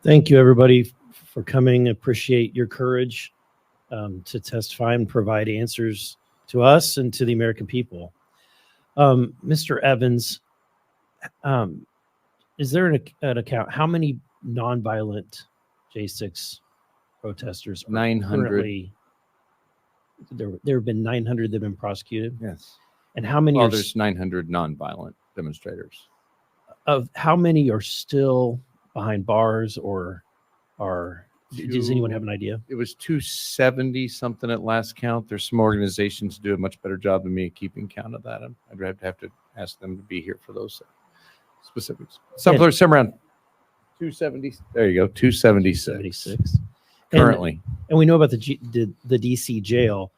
Thank you, everybody, for coming. Appreciate your courage to testify and provide answers to us and to the American people. Mr. Evans, is there an account? How many nonviolent J6 protesters are 900. currently? There have been 900 that have been prosecuted. Yes. And how many? Well, there's 900 nonviolent demonstrators. Of how many are still behind bars or are? Does anyone have an idea? It was 270 something at last count. There's some organizations do a much better job than me at keeping count of that. I'd have to ask them to be here for those specifics. Somewhere around 270. There you go, 276. 76 currently. And we know about the DC jail.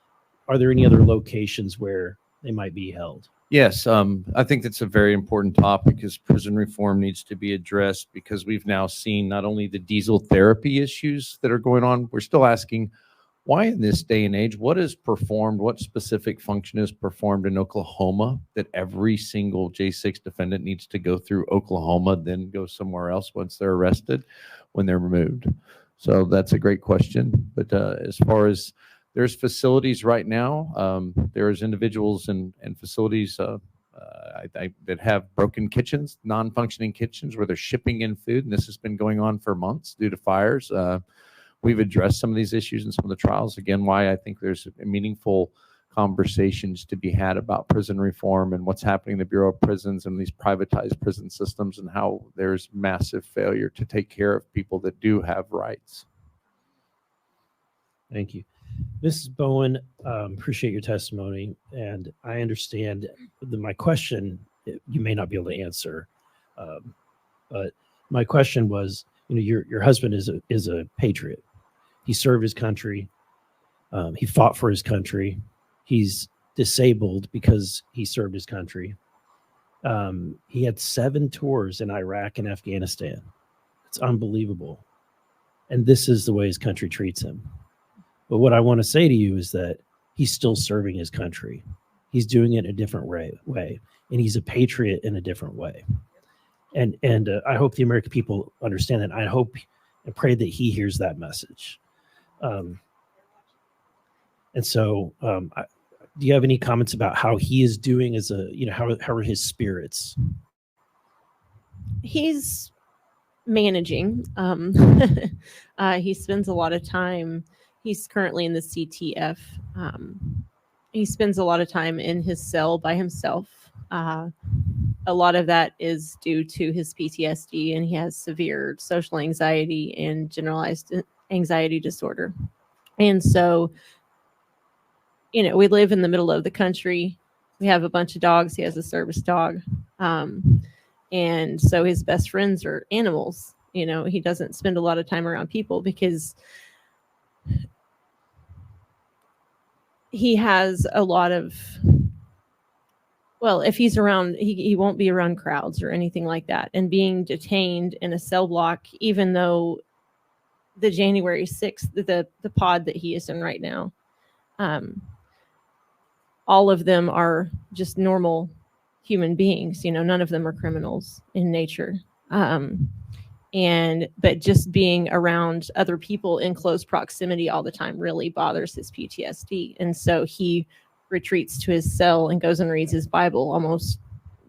Are there any other locations where they might be held? Yes, I think that's a very important topic because prison reform needs to be addressed because we've now seen not only the diesel therapy issues that are going on, we're still asking why in this day and age, what is performed, what specific function is performed in Oklahoma that every single J6 defendant needs to go through Oklahoma, then go somewhere else once they're arrested when they're removed. So that's a great question. But as far as there's facilities right now. There's individuals and facilities that have broken kitchens, non-functioning kitchens where they're shipping in food, and this has been going on for months due to fires. We've addressed some of these issues in some of the trials. Again, why I think there's meaningful conversations to be had about prison reform and what's happening in the Bureau of Prisons and these privatized prison systems and how there's massive failure to take care of people that do have rights. Thank you. Mrs. Bowen, appreciate your testimony, and I understand my question. You may not be able to answer, but my question was, your husband is a patriot. He served his country. He fought for his country. He's disabled because he served his country. He had 7 tours in Iraq and Afghanistan. It's unbelievable, and this is the way his country treats him. But what I want to say to you is that he's still serving his country. He's doing it a different way, and he's a patriot in a different way. And I hope the American people understand that. I hope and pray that he hears that message. And so, do you have any comments about how he is doing as how are his spirits? He's managing. He spends a lot of time. He's currently in the CTF. He spends a lot of time in his cell by himself. A lot of that is due to his PTSD, and he has severe social anxiety and generalized anxiety disorder. And so, we live in the middle of the country. We have a bunch of dogs. He has a service dog. And so his best friends are animals. He doesn't spend a lot of time around people because he has a lot of, if he's around, he won't be around crowds or anything like that. And being detained in a cell block, even though the January 6th, the pod that he is in right now, all of them are just normal human beings. None of them are criminals in nature. But just being around other people in close proximity all the time really bothers his PTSD. And so he retreats to his cell and goes and reads his Bible almost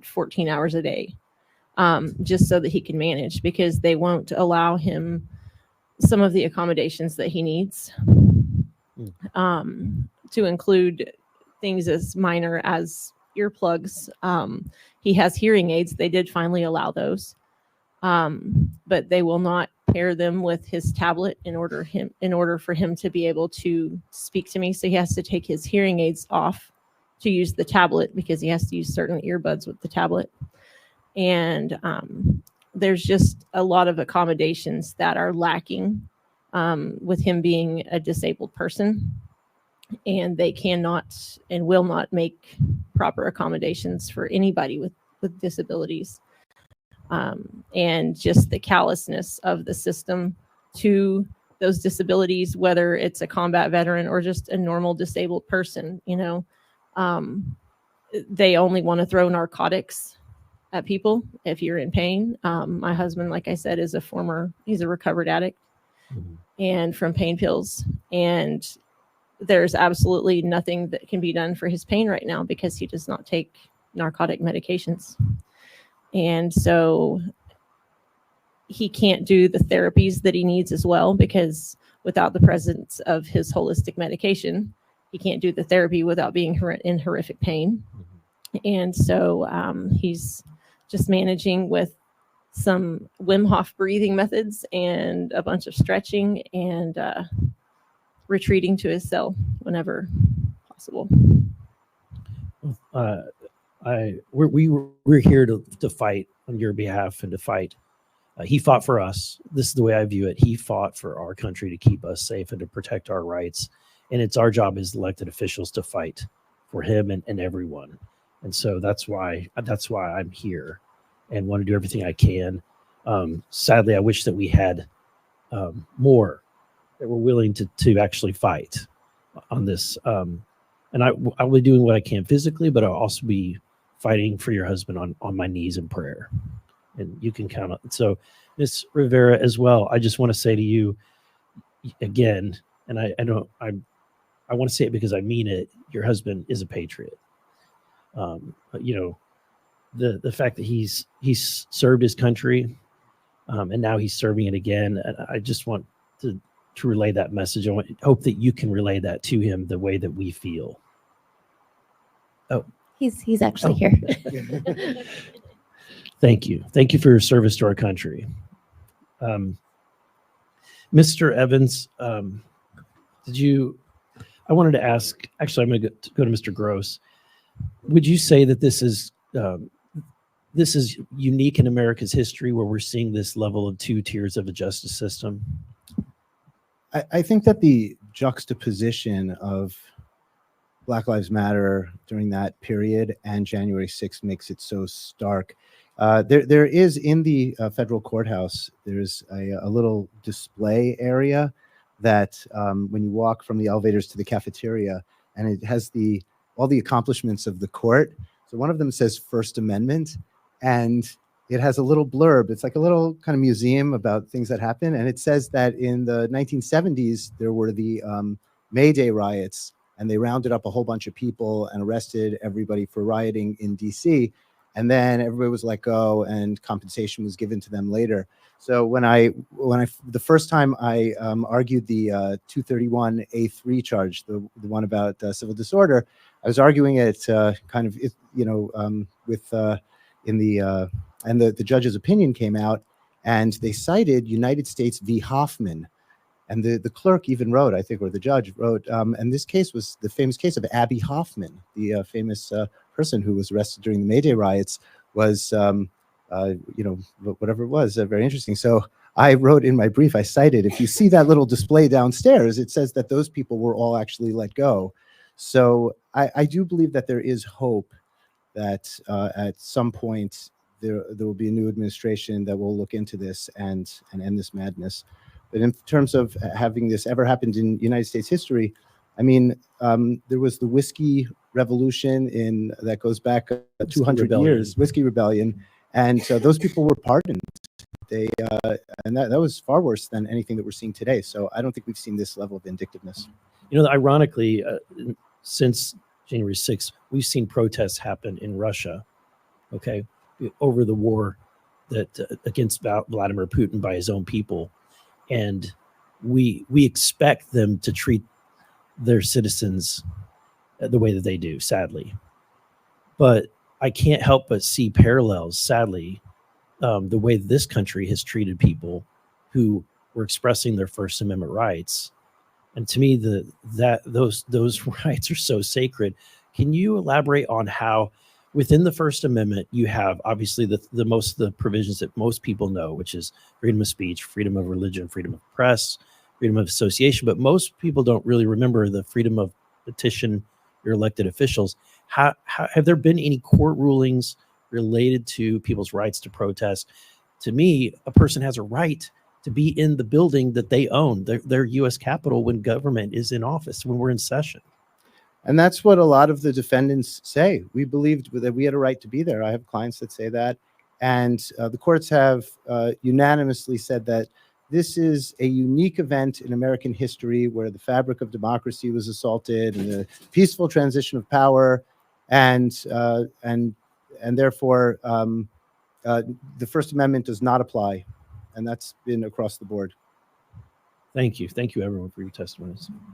14 hours a day, just so that he can manage, because they won't allow him some of the accommodations that he needs, to include things as minor as earplugs. He has hearing aids. They did finally allow those. But they will not pair them with his tablet in order for him to be able to speak to me. So he has to take his hearing aids off to use the tablet, because he has to use certain earbuds with the tablet. And there's just a lot of accommodations that are lacking with him being a disabled person. And they cannot and will not make proper accommodations for anybody with disabilities. And just the callousness of the system to those disabilities, whether it's a combat veteran or just a normal disabled person. They only want to throw narcotics at people if you're in pain. My husband, like I said, he's a recovered addict and from pain pills. And there's absolutely nothing that can be done for his pain right now because he does not take narcotic medications. And so he can't do the therapies that he needs as well, because without the presence of his holistic medication, he can't do the therapy without being in horrific pain. And so he's just managing with some Wim Hof breathing methods and a bunch of stretching and retreating to his cell whenever possible. We're here to fight on your behalf and to fight. He fought for us. This is the way I view it. He fought for our country to keep us safe and to protect our rights. And it's our job as elected officials to fight for him and everyone. And so that's why I'm here and want to do everything I can. Sadly, I wish that we had more that were willing to actually fight on this. And I'll be doing what I can physically, but I'll also be fighting for your husband on my knees in prayer. And you can count on it. So, Ms. Rivera, as well, I just want to say to you again, and I want to say it because I mean it. Your husband is a patriot. You know, the fact that he's served his country, and now he's serving it again. And I just want to relay that message. I hope that you can relay that to him the way that we feel. Oh, he's actually here. Thank you. Thank you for your service to our country. Mr. Evans, I wanted to ask, actually, I'm going to go to Mr. Gross. Would you say that this is unique in America's history where we're seeing this level of 2 tiers of a justice system? I think that the juxtaposition of Black Lives Matter during that period and January 6th makes it so stark. There is in the federal courthouse, there's a little display area that when you walk from the elevators to the cafeteria, and it has all the accomplishments of the court. So one of them says First Amendment, and it has a little blurb. It's like a little kind of museum about things that happen. And it says that in the 1970s, there were the May Day riots, and they rounded up a whole bunch of people and arrested everybody for rioting in DC. And then everybody was let go and compensation was given to them later. So when the first time I argued the 231A3 charge, the one about civil disorder, I was arguing it and the judge's opinion came out, and they cited United States v. Hoffman. And the clerk even wrote, I think, or the judge wrote, and this case was the famous case of Abby Hoffman, the famous person who was arrested during the May Day riots, was, whatever it was, very interesting. So I wrote in my brief, I cited, if you see that little display downstairs, it says that those people were all actually let go. So I do believe that there is hope that at some point there will be a new administration that will look into this and end this madness. But in terms of having this ever happened in United States history, I mean, there was the whiskey revolution that goes back 200 years, Whiskey Rebellion, and those people were pardoned. And that was far worse than anything that we're seeing today. So I don't think we've seen this level of vindictiveness. You know, ironically, since January 6th, we've seen protests happen in Russia, okay, over the war that against Vladimir Putin by his own people. And we expect them to treat their citizens the way that they do, sadly. But I can't help but see parallels, sadly, the way this country has treated people who were expressing their First Amendment rights. And to me, those rights are so sacred. Can you elaborate on how within the First Amendment, you have obviously the provisions that most people know, which is freedom of speech, freedom of religion, freedom of press, freedom of association, but most people don't really remember the freedom of petition your elected officials. How have there been any court rulings related to people's rights to protest? To me, a person has a right to be in the building that they own, their U.S. Capitol, when government is in office, when we're in session. And that's what a lot of the defendants say. We believed that we had a right to be there. I have clients that say that. And the courts have unanimously said that this is a unique event in American history where the fabric of democracy was assaulted and the peaceful transition of power, and therefore the First Amendment does not apply, and that's been across the board. Thank you. Thank you, everyone, for your testimonies.